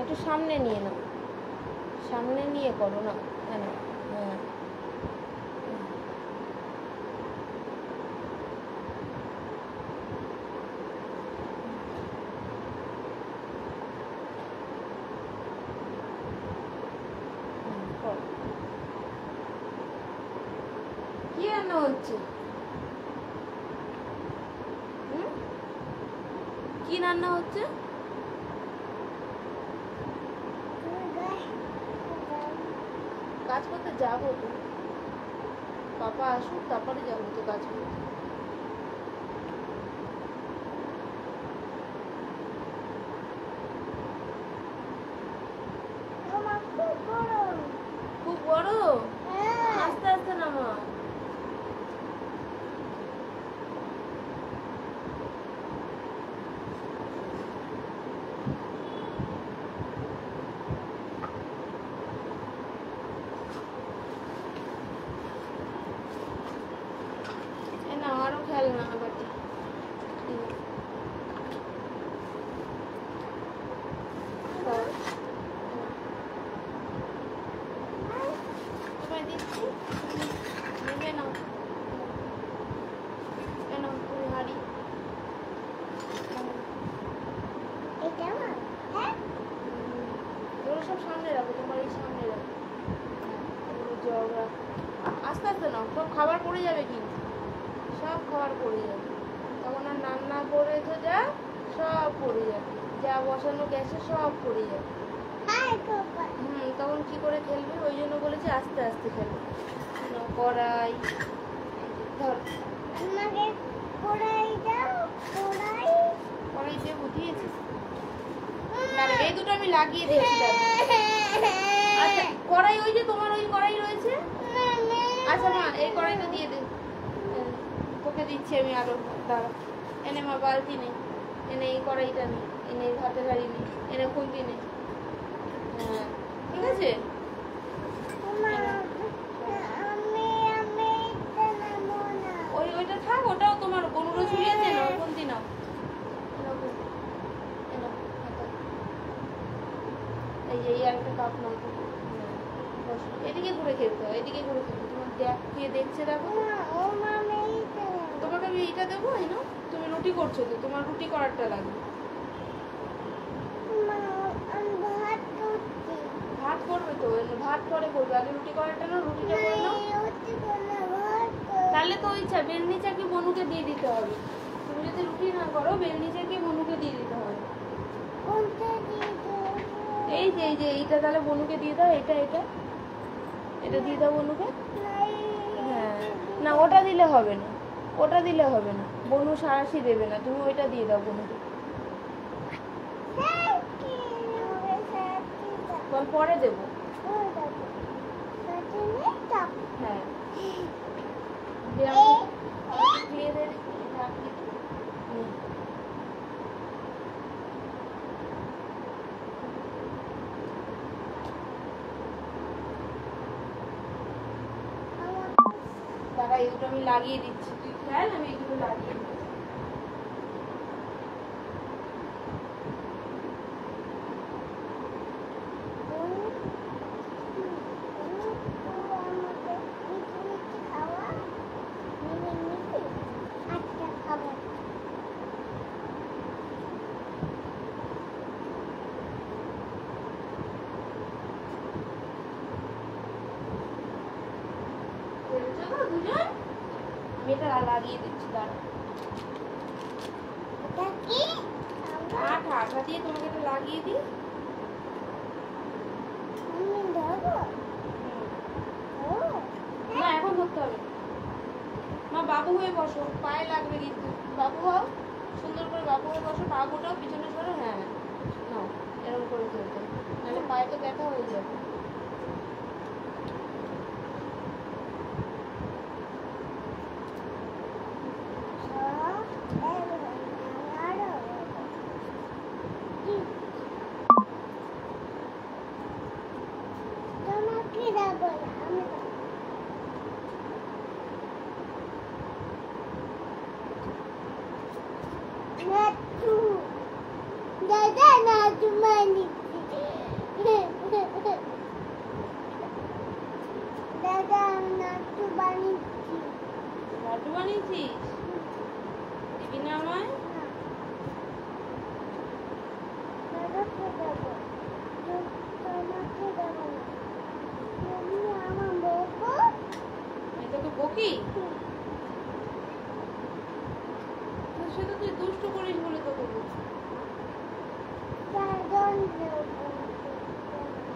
একটু সামনে নিয়ে নাও, সামনে নিয়ে করো না। হ্যাঁ হ্যাঁ কি রান্না হচ্ছে? কি রান্না হচ্ছে? কাজ করতে যাবো তো, পাপা আসুক তারপরে যাবো তো কাজ করতে। খুব বড়? আস্তে আস্তে নামা। আরো খেলনা বাটি তোমায় দিচ্ছি, নেবে নাও। কেন তুমি হাড়ি ওগুলো সব সামনে রাখো, তোমার এই সামনে রাখো। জগ রাখো, আস্তে আস্তে নাও, সব খাবার পড়ে যাবে কিন্তু, সব খাবার পড়ে যাবে তখন। আর রান্না করেছো যা সব পড়ে যাবে, যা বসানো গ্যাসে সব পড়ে যাবে। তখন কি করে খেলবে? ওই জন্য বলেছি আস্তে আস্তে খেলবে। কড়াই ধর, কড়াই দিয়ে বুঝিয়েছি। এই দুটো আমি লাগিয়ে দিয়েছি। আচ্ছা কড়াই ওই যে তোমার ওই কড়াই রয়েছে। আচ্ছা মা এই কড়াইটা দিয়ে দে, তোকে দিচ্ছি আমি আরো। দাঁড়া, এনে মা বালতি নেই, এনে এই কড়াইটা নেই, এনে এই ভাতের হাঁড়ি নেই, এনে খুন্তি নেই। হ্যাঁ ঠিক আছে। ওইটা থাক, ওটাও তোমার কোনোটা ছুঁড়িয়েছে না, খুন্তি নাও। এই আর একটা কাপ নাও, এদিকে ঘুরে খেলতে হয়, এদিকে ঘুরে খেলতে। তোমার কে দেখছে দেখো। তোমাকে আমি এইটা দেবো, এই নাও। তুমি রুটি করছো তো, তোমার রুটি করারটা লাগবে। ভাত করবে তো, ভাত পরে করবে, আগে রুটি করারটা না, রুটিটা করে নাও। তাহলে তো ইচ্ছা বেলনি চাকি বনুকে দিয়ে দিতে হবে। তুমি যদি রুটি না করো বেলনি চাকি বনুকে দিয়ে দিতে হবে। এই যে এইটা তাহলে বনুকে দিয়ে দাও। এটা এটা এটা দিয়ে দাও বনুকে। হ্যাঁ না ওটা দিলে হবে না, ওটা দিলে হবে না, বনু সারাশি দেবে না, তুমি ওইটা দিয়ে দাও বনুকে। বল পরে দেবো। হ্যাঁ দাঁড়া, এই দুটো আমি লাগিয়ে দিচ্ছি, তুই খেয়াল, আমি এই দুটো লাগিয়ে দিচ্ছি। এটা লাগিয়ে দিচ্ছি, দাঁড়া। আঠা দিয়ে তোমাকে এটা লাগিয়ে দিই। না এখন ধরতে হবে মা, বাবু হয়ে বসো, পায়ে লাগবে কিন্তু। বাবু হও, সুন্দর করে বাবু হয়ে বসো, পা গোটাও পিছনে সরো। হ্যাঁ নাও, এরকম করে খেলতে, নাহলে পায়ে তো ব্যথা হয়ে যাবে।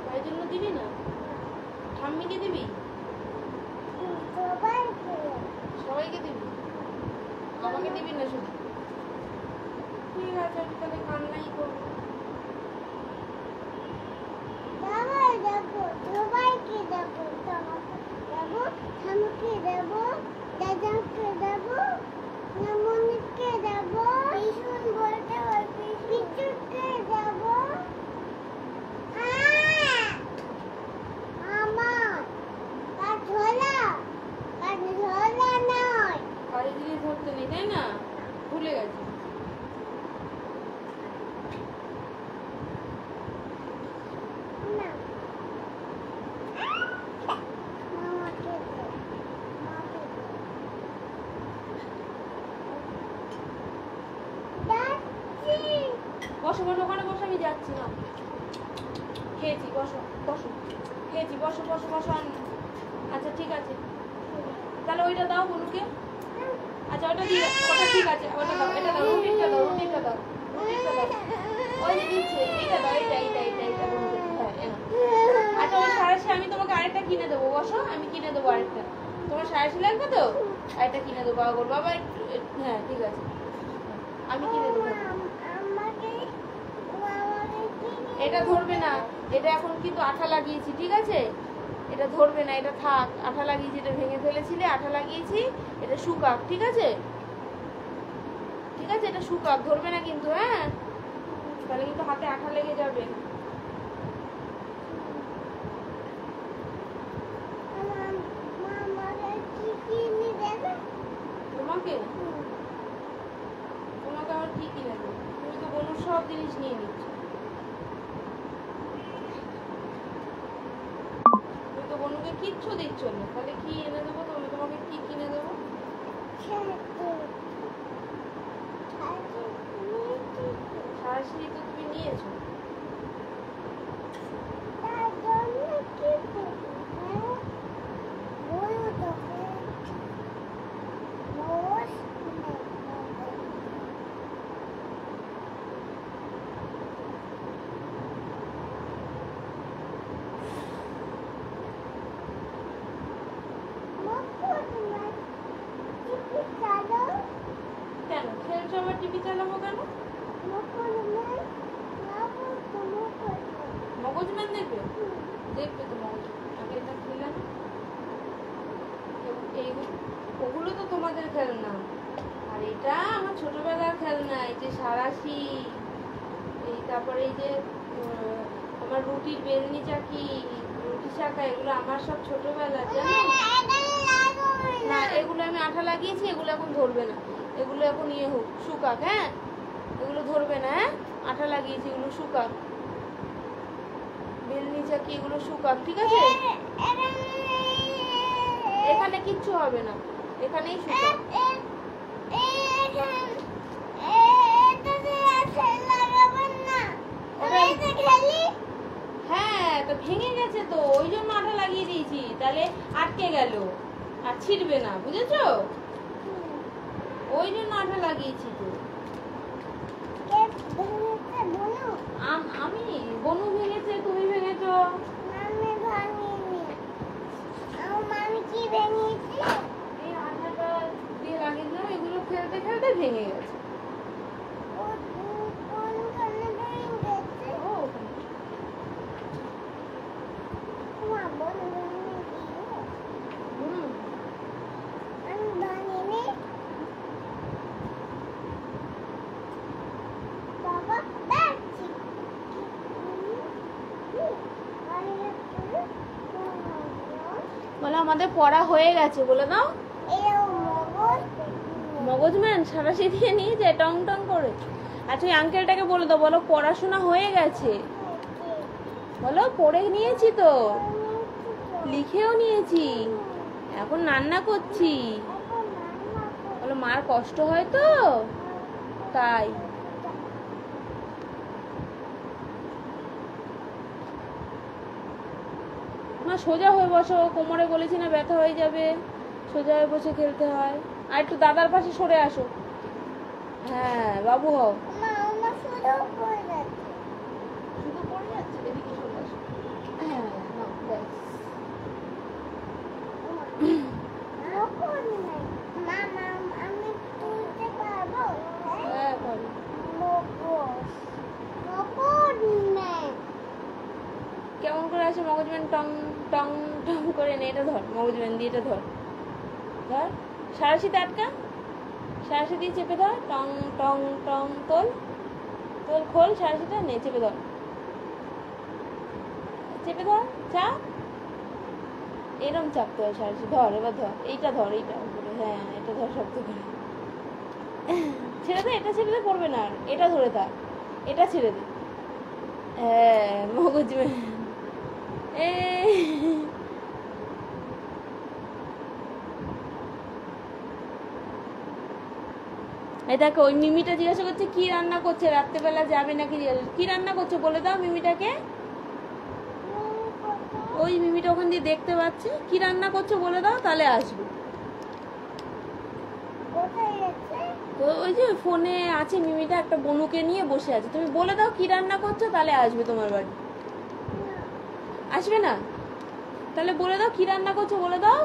তাই জন্য দিবি না? ঠাম্মিকে দিবি? সবাইকে দিবি? আমাকে দিবি না শুধু? ঠিক আছে, আমি তাহলে কান্নাই করবো। কাজে জিনিস ধরতে নেই, তাই না? ভুলে গেছি। বসো বসো, ওখানে বসো, আমি যাচ্ছি না। খেয়েছি, বসো বসো, খেয়েছি, বসো বসো বসো। আচ্ছা ঠিক আছে, তাহলে ওইটা দাও বনুকে। আচ্ছা ওটা দিয়ে, ওটা ঠিক আছে, ওটা দাও, এটা দাও, রুটিটা দাও, রুটিটা দাও, রুটিটা দাও। ওই যে দিচ্ছে, এইটা দাও, এইটা এইটা এইটা এইটা বনুকে। হ্যাঁ আচ্ছা, ওই সারাশি আমি তোমাকে আরেকটা কিনে দেবো, বসো, আমি কিনে দেবো আরেকটা। তোমার সারাশি লাগবে তো? আরেকটা কিনে দেবো। বাবা বল বাবা, হ্যাঁ ঠিক আছে, আমি কিনে দেবো। এটা ধরবে না, এটা এখন কিন্তু আঠা লাগিয়েছি, ঠিক আছে? এটা ধরবে না, এটা থাক। আঠা লাগিয়েছি, এটা ভেঙে ফেলেছিলে, আঠা লাগিয়েছি, এটা শুকাক, ঠিক আছে? ঠিক আছে, এটা শুকাক, ধরবে না কিন্তু, হ্যাঁ? তাহলে কিন্তু হাতে আঠা লেগে যাবে। তোমাকে তোমাকে আবার কি কিনে দেবো? তুমি তো বনুর সব জিনিস নিয়ে নিচ্ছ। তুমি তো বনুকে কিচ্ছু দিচ্ছ না, তাহলে কি এনে দেবো? তোমাকে কি কিনে দেবো? সারাশি তো তুমি নিয়েছো। কেন খেলছো আবার? টিভি চালাবো কেন? মগজম্যান দেখবে? দেখবে তো মগজম্যান। আগে এটা খেলে না, ওগুলো তো তোমাদের খেলনা, আর এটা আমার ছোটবেলার খেলনা। এই যে সারাশি, এই তারপরে এই যে আমার রুটির বেলনি চাকি, রুটি চাকা, এগুলো আমার সব ছোটবেলার, জানো না? এগুলো আমি আঠা লাগিয়েছি, এগুলো এখন ধরবে না, এগুলো এখন ইয়ে হোক, শুকাক। হ্যাঁ এগুলো ধরবে না, হ্যাঁ? আঠা লাগিয়েছি, এগুলো শুকাক। বেলনি চাকি এগুলো শুকাক, ঠিক আছে? এখানে কিচ্ছু হবে না, এখানেই শুকাক। হ্যাঁ তো ভেঙে গেছে তো, ওই জন্য আঠা লাগিয়ে দিয়েছি, তাহলে আটকে গেল আর ছিড়বে না, বুঝেছো? ওই জন্য আঠা লাগিয়েছি তো। আমি? বনু ভেঙেছে, তুমি ভেঙেছো। এই আঠাটা দিয়ে লাগিয়ে দিলাম, এগুলো খেলতে খেলতে ভেঙে গেছে। বলো আমাদের পড়া হয়ে গেছে, বলে দাও। মগজম্যান সারাশি দিয়ে নিয়ে যায় টং টং করে। আচ্ছা ওই আঙ্কেলটাকে বলে দাও, বলো পড়াশোনা হয়ে গেছে। বলো পড়ে নিয়েছি তো, লিখেও নিয়েছি, এখন রান্না করছি। বলো মার কষ্ট হয় তো, তাই। মা সোজা হয়ে বসো, কোমরে বলেছি না ব্যথা হয়ে যাবে, সোজা হয়ে বসে খেলতে হয়। আর একটু দাদার পাশে সরে আসো। হ্যাঁ বাবু হও। শুধু কেমন করে আসে মগজম্যান? টং টং টং করে নে। এটা ধর, মগজম্যান দিয়ে এটা ধর, ধর সারাশিতে আটকা, সারাশি দিয়ে চেপে ধর, টং টং টং, তোল তোল, খোল সারাশিটা, নে চেপে ধর, চেপে ধর, চাপ, এরম চাপতে হয় সারাশি। ধর এবার ধর, এইটা ধর, এইটা উপরে, হ্যাঁ এটা ধর শক্ত করে, ছেড়ে দে, এটা ছেড়ে দে, পড়বে না আর, এটা ধরে থাক, এটা ছেড়ে দে, হ্যাঁ মগজম্যান। এই দেখো ওই মিমিটা জিজ্ঞাসা করছে কি রান্না করছে, রাত্রেবেলা যাবে নাকি জিজ্ঞাসা, কি রান্না করছে বলে দাও মিমিটাকে। ওই মিমিটা ওখান দিয়ে দেখতে পাচ্ছে, কি রান্না করছে বলে দাও, তাহলে আসবে। ওই যে ফোনে আছে মিমিটা, একটা বনুকে নিয়ে বসে আছে, তুমি বলে দাও কি রান্না করছো, তাহলে আসবে তোমার বাড়ি। আসবে না? তাহলে বলে দাও কি রান্না করছো বলে দাও।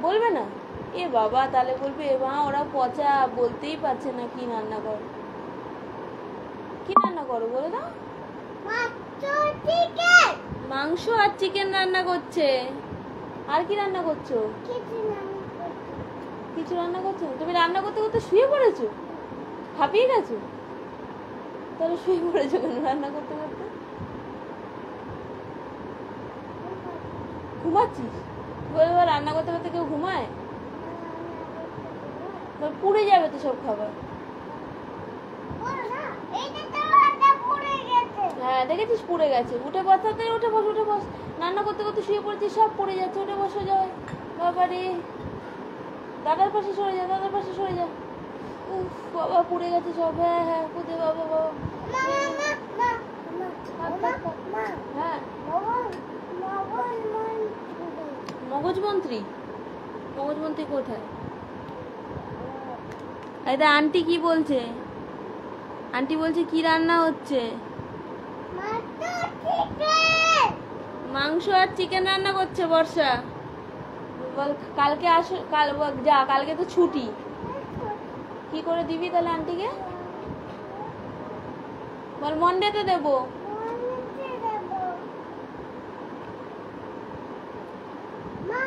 বলবে না? এ বাবা, তাহলে বলবে এ মা ওরা পচা, বলতেই পারছে না কি রান্না করো, কি রান্না করো বলে দাও। মাংস আর চিকেন রান্না করছে। আর কি রান্না করছো? কিছু রান্না করছো? তুমি রান্না করতে করতে শুয়ে পড়েছো, হাঁপিয়ে গেছো? তাহলে শুয়ে পড়েছো কেন রান্না করতে করতে? ঘুমাচ্ছিস? বলবো রান্না করতে করতে কেউ ঘুমায়? পুড়ে যাবে তো সব খাবার। হ্যাঁ দেখেছিস পুড়ে গেছে। উঠে বস, তাড়াতাড়ি উঠে বস, উঠে বস। রান্না করতে করতে শুয়ে পড়েছিস, সব পড়ে যাচ্ছে। উঠে বসে যায় বাবারে, দাদার পাশে সরে যা, দাদার পাশে সরে যা। উফ বাবা পুড়ে গেছে সব। হ্যাঁ হ্যাঁ পুড়ে বাবা, বাবা হ্যাঁ। মগজমন্ত্রী? মগজমন্ত্রী কোথায়? এটা আন্টি কি বলছে? আন্টি বলছে কি রান্না হচ্ছে? মাংস আর চিকেন রান্না করছে বর্ষা। বল কালকে আসো, কাল যা, কালকে তো ছুটি। কি করে দিবি তাহলে আন্টিকে? বল মন্ডেতে দেবো। মা